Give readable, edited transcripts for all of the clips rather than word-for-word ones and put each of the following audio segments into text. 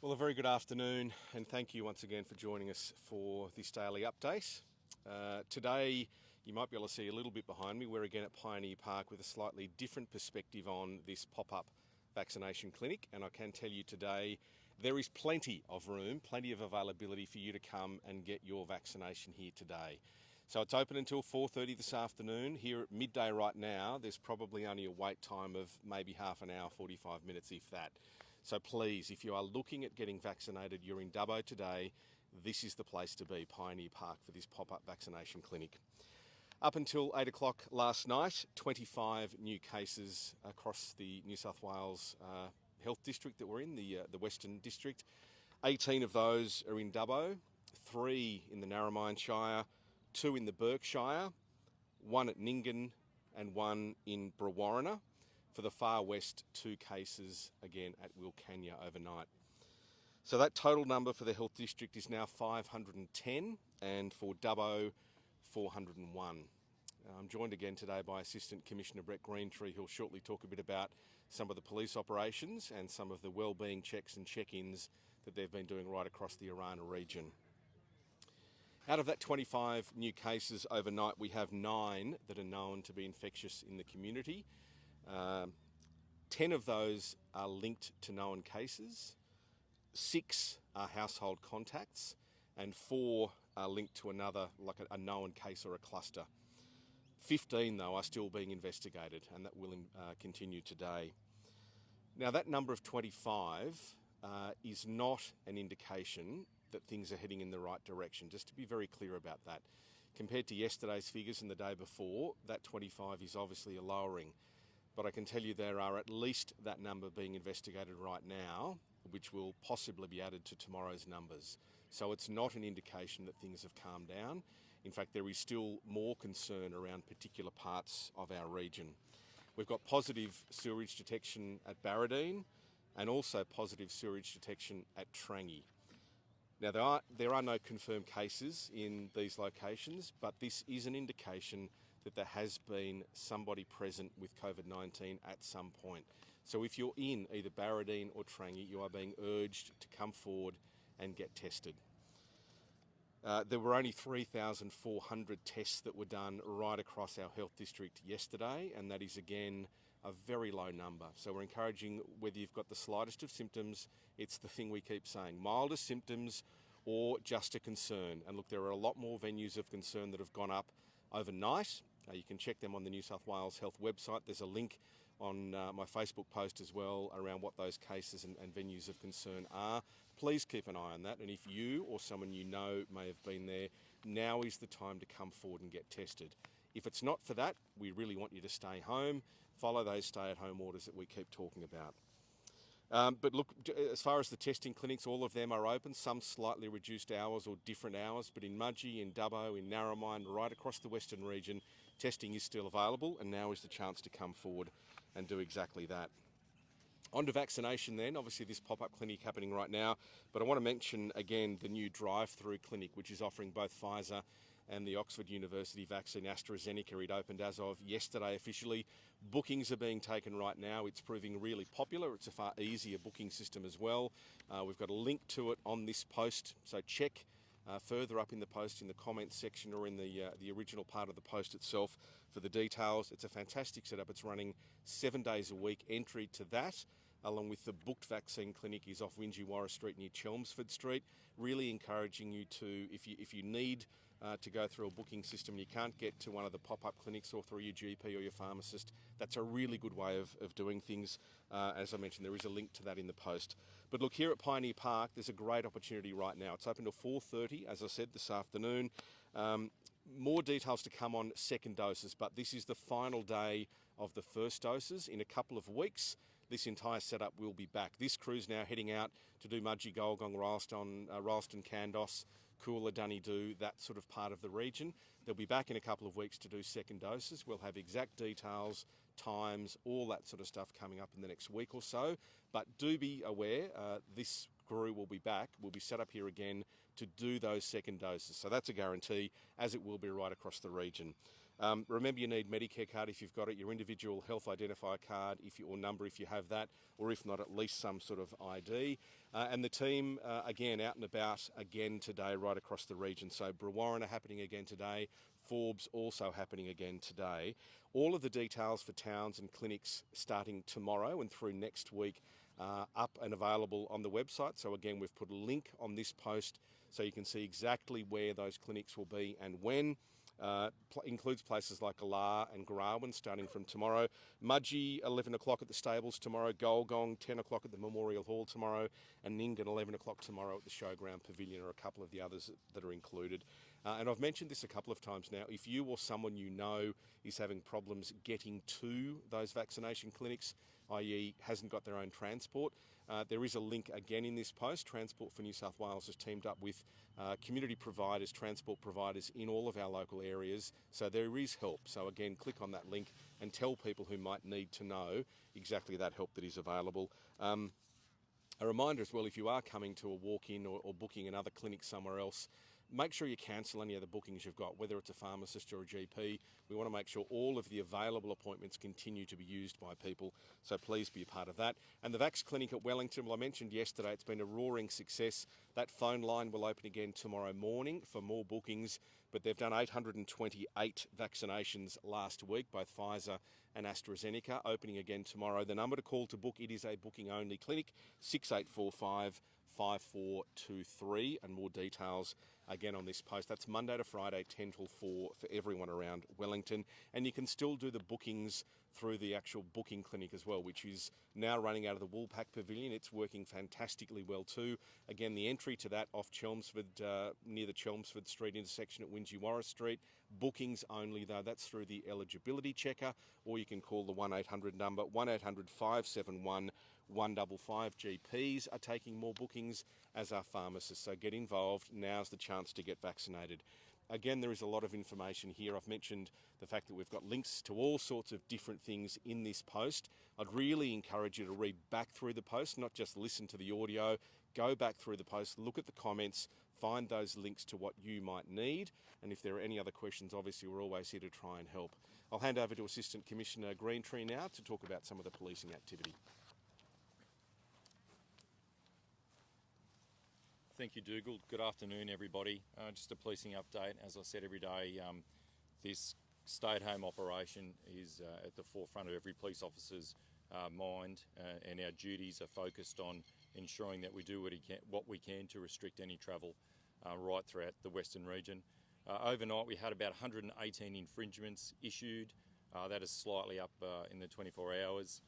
Well, a very good afternoon, and thank you once again for joining us for this daily update. Today, you might be able to see a little bit behind me. We're again at Pioneer Park with a slightly different perspective on this pop-up vaccination clinic, and I can tell you today there is plenty of room, plenty of availability for you to come and get your vaccination here today. So it's open until 4:30 this afternoon. Here at midday right now, there's probably only a wait time of maybe half an hour, 45 minutes if that. So please, if you are looking at getting vaccinated, you're in Dubbo today, this is the place to be, Pioneer Park, for this pop-up vaccination clinic. Up until 8 o'clock last night, 25 new cases across the New South Wales health district that we're in, the Western District. 18 of those are in Dubbo, 3 in the Narromine Shire, 2 in the Berkshire, 1 at Nyngan and 1 in Brewarrina. For the far west, 2 cases again at Wilcannia overnight. So that total number for the health district is now 510, and for Dubbo, 401. I'm joined again today by Assistant Commissioner Brett Greentree, who'll shortly talk a bit about some of the police operations and some of the wellbeing checks and check-ins that they've been doing right across the Arana region. Out of that 25 new cases overnight, we have 9 that are known to be infectious in the community. 10 of those are linked to known cases, 6 are household contacts, and 4 are linked to another, like a known case or a cluster. 15, though, are still being investigated, and that will continue today. Now, that number of 25 is not an indication that things are heading in the right direction, just to be very clear about that. Compared to yesterday's figures and the day before, that 25 is obviously a lowering. But I can tell you there are at least that number being investigated right now, which will possibly be added to tomorrow's numbers. So it's not an indication that things have calmed down. In fact, there is still more concern around particular parts of our region. We've got positive sewerage detection at Barradine and also positive sewerage detection at Trangie. Now, there are no confirmed cases in these locations, but this is an indication that there has been somebody present with COVID-19 at some point. So if you're in either Barradine or Trangie, you are being urged to come forward and get tested. There were only 3,400 tests that were done right across our health district yesterday, and that is again a very low number. So we're encouraging, whether you've got the slightest of symptoms, it's the thing we keep saying, mildest symptoms or just a concern. And look, there are a lot more venues of concern that have gone up overnight. You can check them on the New South Wales Health website. There's a link on my Facebook post as well around what those cases and venues of concern are. Please keep an eye on that, and if you or someone you know may have been there, now is the time to come forward and get tested. If it's not for that, we really want you to stay home, follow those stay-at-home orders that we keep talking about. But look, as far as the testing clinics, all of them are open, some slightly reduced hours or different hours, but in Mudgee, in Dubbo, in Narromine, right across the Western region, testing is still available, and now is the chance to come forward and do exactly that. On to vaccination then, obviously this pop-up clinic happening right now, but I want to mention again the new drive-through clinic, which is offering both Pfizer and the Oxford University vaccine AstraZeneca. It opened as of yesterday officially. Bookings are being taken right now. It's proving really popular. It's a far easier booking system as well. We've got a link to it on this post, so check further up in the post in the comments section or in the original part of the post itself for the details. It's a fantastic setup. It's running 7 days a week. Entry to that, along with the booked vaccine clinic, is off Wingewarra Street near Chelmsford Street. Really encouraging you to, if you need to go through a booking system and you can't get to one of the pop-up clinics or through your GP or your pharmacist, that's a really good way of doing things. As I mentioned, there is a link to that in the post. But look, here at Pioneer Park, there's a great opportunity right now. It's open till 4:30, as I said, this afternoon. More details to come on second doses, but this is the final day of the first doses. In a couple of weeks, this entire setup will be back. This crew's now heading out to do Mudgee, Golgong, Rylstone, Candos, Coolah, Dunedoo, that sort of part of the region. They'll be back in a couple of weeks to do second doses. We'll have exact details, times, all that sort of stuff coming up in the next week or so. But do be aware, this crew will be back. We'll be set up here again to do those second doses. So that's a guarantee, as it will be right across the region. Remember, you need Medicare card if you've got it, your individual health identifier card or number if you have that, or if not, at least some sort of ID. And the team, again, out and about again today right across the region. So Brewarrina happening again today, Forbes also happening again today. All of the details for towns and clinics starting tomorrow and through next week up and available on the website. So again, we've put a link on this post so you can see exactly where those clinics will be and when. Includes places like Galar and Garawin starting from tomorrow. Mudgee, 11 o'clock at the stables tomorrow. Golgong, 10 o'clock at the Memorial Hall tomorrow. And Nyngan, 11 o'clock tomorrow at the Showground Pavilion, or a couple of the others that are included. And I've mentioned this a couple of times now. If you or someone you know is having problems getting to those vaccination clinics, i.e. hasn't got their own transport, there is a link again in this post. Transport for New South Wales has teamed up with community providers, transport providers in all of our local areas. So there is help. So again, click on that link and tell people who might need to know exactly that help that is available. A reminder as well, if you are coming to a walk-in or booking another clinic somewhere else, make sure you cancel any of the bookings you've got, whether it's a pharmacist or a GP. We want to make sure all of the available appointments continue to be used by people, so please be a part of that. And the Vax Clinic at Wellington, well, I mentioned yesterday, it's been a roaring success. That phone line will open again tomorrow morning for more bookings, but they've done 828 vaccinations last week, both Pfizer and AstraZeneca, opening again tomorrow. The number to call to book, it is a booking-only clinic, 6845 5423, and more details again on this post. That's Monday to Friday, 10 till 4 for everyone around Wellington. And you can still do the bookings through the actual booking clinic as well, which is now running out of the Woolpack Pavilion. It's working fantastically well too. Again, the entry to that off Chelmsford, near the Chelmsford Street intersection at Wingy-Warra Street. Bookings only though, that's through the eligibility checker, or you can call the 1-800 number, 1800 571 155. GPs are taking more bookings, as are pharmacists, so get involved. Now's the chance to get vaccinated. Again, there is a lot of information here. I've mentioned the fact that we've got links to all sorts of different things in this post. I'd really encourage you to read back through the post, not just listen to the audio. Go back through the post, look at the comments, find those links to what you might need. And if there are any other questions, obviously we're always here to try and help. I'll hand over to Assistant Commissioner Greentree now to talk about some of the policing activity. Thank you, Dougal. Good afternoon, everybody. Just a policing update. As I said every day, this stay-at-home operation is at the forefront of every police officer's mind, and our duties are focused on ensuring that we do what we can to restrict any travel right throughout the Western region. Overnight, we had about 118 infringements issued. That is slightly up in the 24 hours.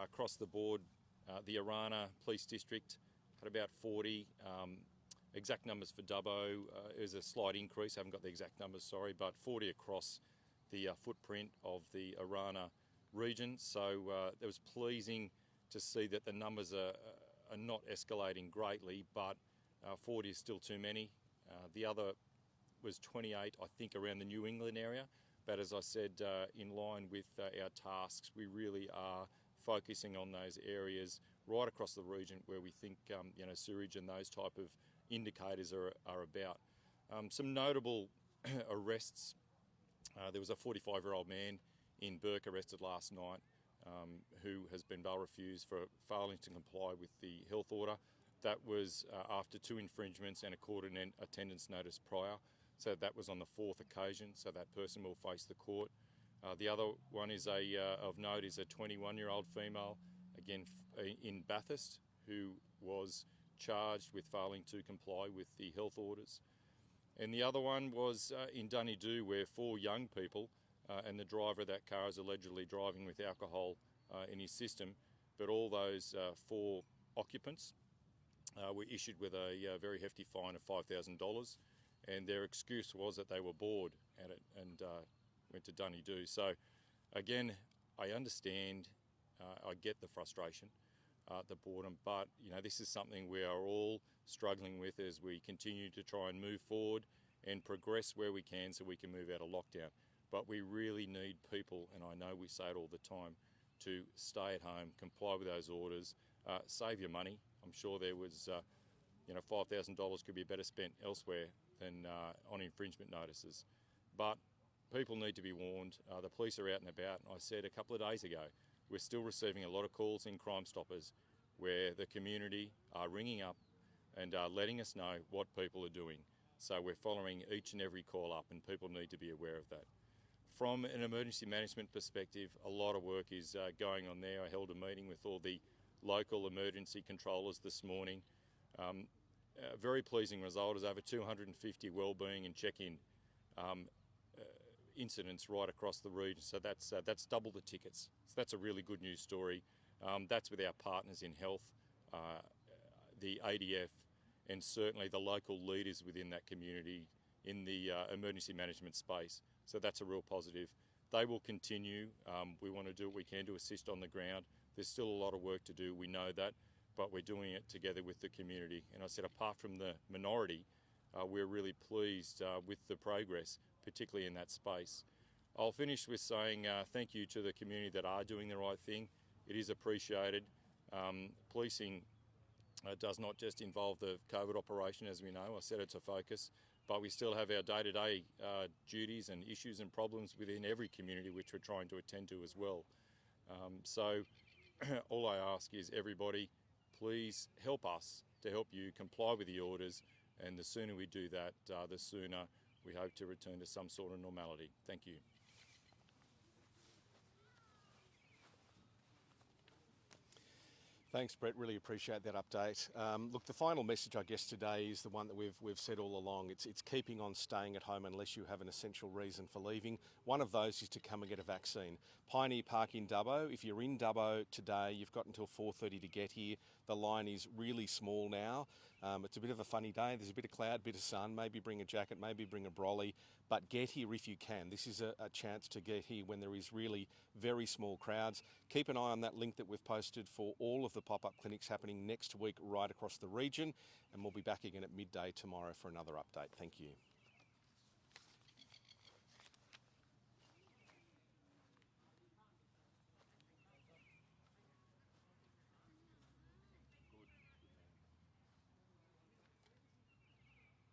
Across the board, the Arana Police District had about 40. Exact numbers for Dubbo is a slight increase. I haven't got the exact numbers, sorry, but 40 across the footprint of the Arana region. So it was pleasing to see that the numbers are not escalating greatly, but 40 is still too many. The other was 28, I think, around the New England area. But as I said, in line with our tasks, we really are focusing on those areas right across the region where we think sewage and those type of indicators are about. Some notable arrests. There was a 45-year-old man in Burke arrested last night who has been bail refused for failing to comply with the health order. That was after 2 infringements and a court attendance notice prior. So that was on the 4th occasion, so that person will face the court. The other one is of note is a 21-year-old female, again in Bathurst, who was charged with failing to comply with the health orders. And the other one was in Dunedoo, where 4 young people and the driver of that car is allegedly driving with alcohol in his system, but all those 4 occupants were issued with a very hefty fine of $5,000, and their excuse was that they were bored at it and went to Dunedoo. So again, I understand, I get the frustration, the boredom, but this is something we are all struggling with as we continue to try and move forward and progress where we can so we can move out of lockdown. But we really need people, and I know we say it all the time, to stay at home, comply with those orders, save your money. I'm sure there was, $5,000 could be better spent elsewhere than on infringement notices. But people need to be warned. The police are out and about. I said a couple of days ago, we're still receiving a lot of calls in Crime Stoppers where the community are ringing up and letting us know what people are doing. So we're following each and every call up, and people need to be aware of that. From an emergency management perspective, a lot of work is going on there. I held a meeting with all the local emergency controllers this morning. A very pleasing result is over 250 wellbeing and check-in incidents right across the region. So that's double the tickets. So that's a really good news story. That's with our partners in health, the ADF, and certainly the local leaders within that community in the emergency management space. So that's a real positive. They will continue. We want to do what we can to assist on the ground. There's still a lot of work to do, we know that, but we're doing it together with the community. And I said, apart from the minority, we're really pleased with the progress, particularly in that space. I'll finish with saying thank you to the community that are doing the right thing. It is appreciated. Policing does not just involve the COVID operation, as we know. I said it's a focus, but we still have our day-to-day duties and issues and problems within every community which we're trying to attend to as well. So all I ask is everybody, please help us to help you comply with the orders, and the sooner we do that, the sooner we hope to return to some sort of normality. Thank you. Thanks, Brett. Really appreciate that update. Look, the final message, I guess, today is the one that we've said all along. It's keeping on staying at home unless you have an essential reason for leaving. One of those is to come and get a vaccine. Pioneer Park in Dubbo. If you're in Dubbo today, you've got until 4:30 to get here. The line is really small now. It's a bit of a funny day. There's a bit of cloud, bit of sun. Maybe bring a jacket, maybe bring a brolly, but get here if you can. This is a chance to get here when there is really very small crowds. Keep an eye on that link that we've posted for all of the pop-up clinics happening next week right across the region, and we'll be back again at midday tomorrow for another update. Thank you.